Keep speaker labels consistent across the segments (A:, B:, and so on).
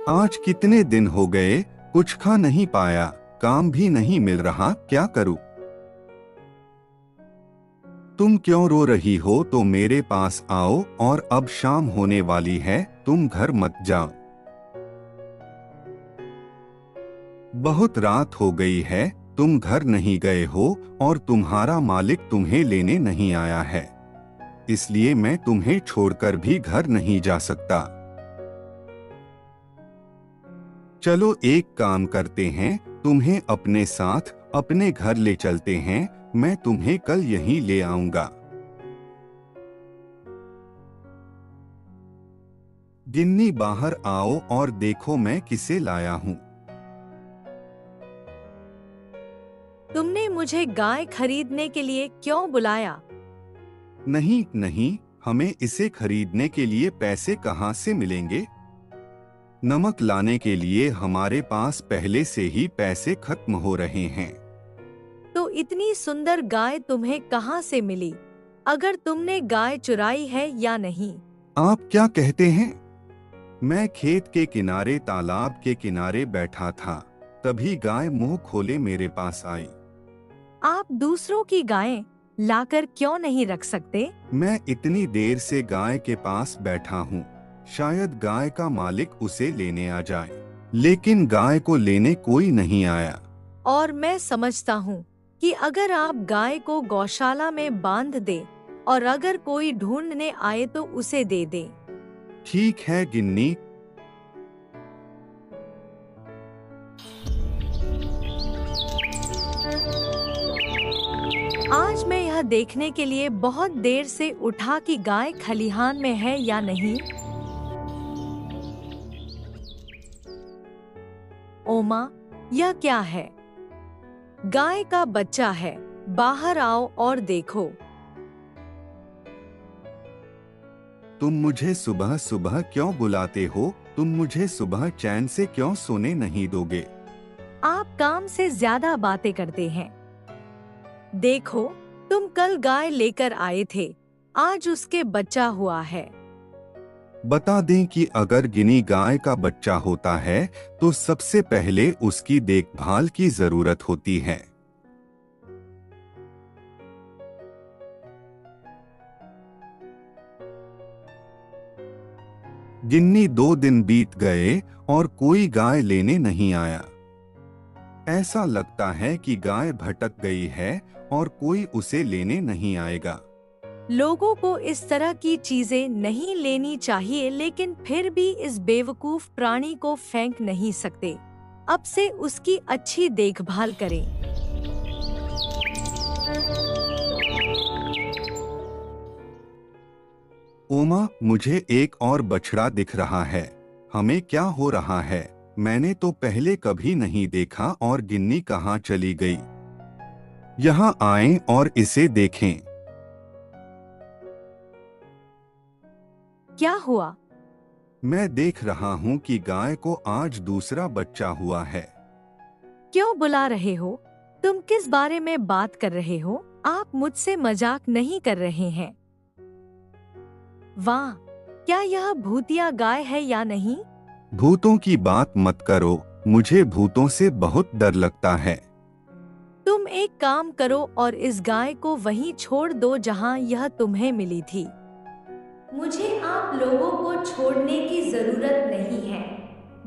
A: आज कितने दिन हो गए, कुछ खा नहीं पाया, काम भी नहीं मिल रहा, क्या करूं? तुम क्यों रो रही हो? तो मेरे पास आओ, और अब शाम होने वाली है, तुम घर मत जाओ। बहुत रात हो गई है, तुम घर नहीं गए हो, और तुम्हारा मालिक तुम्हें लेने नहीं आया है, इसलिए मैं तुम्हें छोड़कर भी घर नहीं जा सकता। चलो एक काम करते हैं, तुम्हें अपने साथ अपने घर ले चलते हैं, मैं तुम्हें कल यहीं ले आऊंगा। गिन्नी बाहर आओ और देखो मैं किसे लाया हूँ।
B: तुमने मुझे गाय खरीदने के लिए क्यों बुलाया?
A: नहीं नहीं, हमें इसे खरीदने के लिए पैसे कहाँ से मिलेंगे? नमक लाने के लिए हमारे पास पहले से ही पैसे खत्म हो रहे हैं।
B: तो इतनी सुंदर गाय तुम्हें कहाँ से मिली? अगर तुमने गाय चुराई है या नहीं?
A: आप क्या कहते हैं? मैं खेत के किनारे तालाब के किनारे बैठा था, तभी गाय मुंह खोले मेरे पास आई।
B: आप दूसरों की गायें लाकर क्यों नहीं रख सकते?
A: मैं इतनी देर से गाय के पास बैठा हूँ, शायद गाय का मालिक उसे लेने आ जाए, लेकिन गाय को लेने कोई नहीं आया।
B: और मैं समझता हूँ कि अगर आप गाय को गौशाला में बांध दे और अगर कोई ढूंढने आए तो उसे दे दे।
A: ठीक है गिन्नी।
B: आज मैं यह देखने के लिए बहुत देर से उठा कि गाय खलिहान में है या नहीं। ओमा, यह क्या है? गाय का बच्चा है, बाहर आओ और देखो।
A: तुम मुझे सुबह सुबह क्यों बुलाते हो? तुम मुझे सुबह चैन से क्यों सोने नहीं दोगे?
B: आप काम से ज्यादा बातें करते हैं। देखो, तुम कल गाय लेकर आए थे, आज उसके बच्चा हुआ है।
A: बता दें कि अगर गिनी गाय का बच्चा होता है तो सबसे पहले उसकी देखभाल की जरूरत होती है। गिन्नी 2 दिन बीत गए और कोई गाय लेने नहीं आया। ऐसा लगता है कि गाय भटक गई है और कोई उसे लेने नहीं आएगा।
B: लोगों को इस तरह की चीजें नहीं लेनी चाहिए, लेकिन फिर भी इस बेवकूफ प्राणी को फेंक नहीं सकते। अब से उसकी अच्छी देखभाल करें।
A: ओमा, मुझे एक और बछड़ा दिख रहा है। हमें क्या हो रहा है? मैंने तो पहले कभी नहीं देखा। और गिन्नी कहाँ चली गई? यहाँ आएं और इसे देखें।
B: क्या हुआ?
A: मैं देख रहा हूँ कि गाय को आज दूसरा बच्चा हुआ है।
B: क्यों बुला रहे हो? तुम किस बारे में बात कर रहे हो? आप मुझसे मजाक नहीं कर रहे हैं। वाह, क्या यह भूतिया गाय है या नहीं?
A: भूतों की बात मत करो, मुझे भूतों से बहुत डर लगता है।
B: तुम एक काम करो और इस गाय को वहीं छोड़ दो जहां यह तुम्हें मिली थी। मुझे आप लोगों को छोड़ने की जरूरत नहीं है।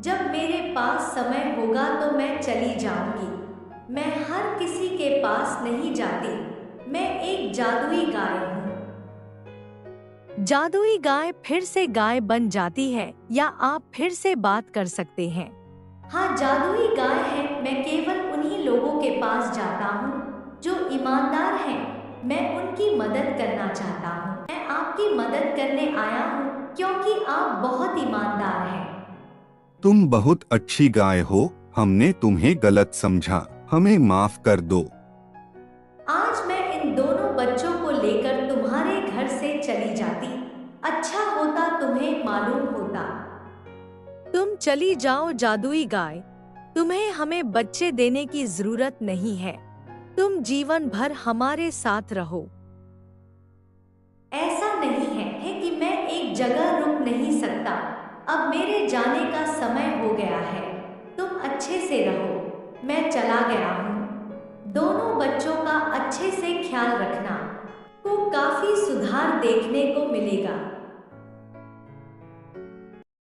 B: जब मेरे पास समय होगा तो मैं चली जाऊंगी। मैं हर किसी के पास नहीं जाती। मैं एक जादुई गाय हूँ। जादुई गाय फिर से गाय बन जाती है या आप फिर से बात कर सकते हैं? हाँ, जादुई गाय है। मैं केवल उन्हीं लोगों के पास जाता हूँ जो ईमानदार हैं। मैं उनकी मदद करना चाहता हूँ। मैं आपकी मदद करने आया हूँ क्योंकि आप बहुत ईमानदार हैं।
A: तुम बहुत अच्छी गाय हो, हमने तुम्हें गलत समझा, हमें माफ कर दो।
B: आज मैं इन दोनों बच्चों को लेकर तुम्हारे घर से चली जाती। अच्छा होता तुम्हें मालूम होता। तुम चली जाओ जादुई गाय, तुम्हें हमें बच्चे देने की जरूरत नहीं है। तुम जीवन भर हमारे साथ रहो। ऐसा नहीं है कि मैं एक एक जगह रुक नहीं सकता। अब मेरे जाने का समय हो गया है। तुम अच्छे से रहो, मैं चला गया हूँ। दोनों बच्चों का अच्छे से ख्याल रखना। को काफी सुधार देखने को मिलेगा।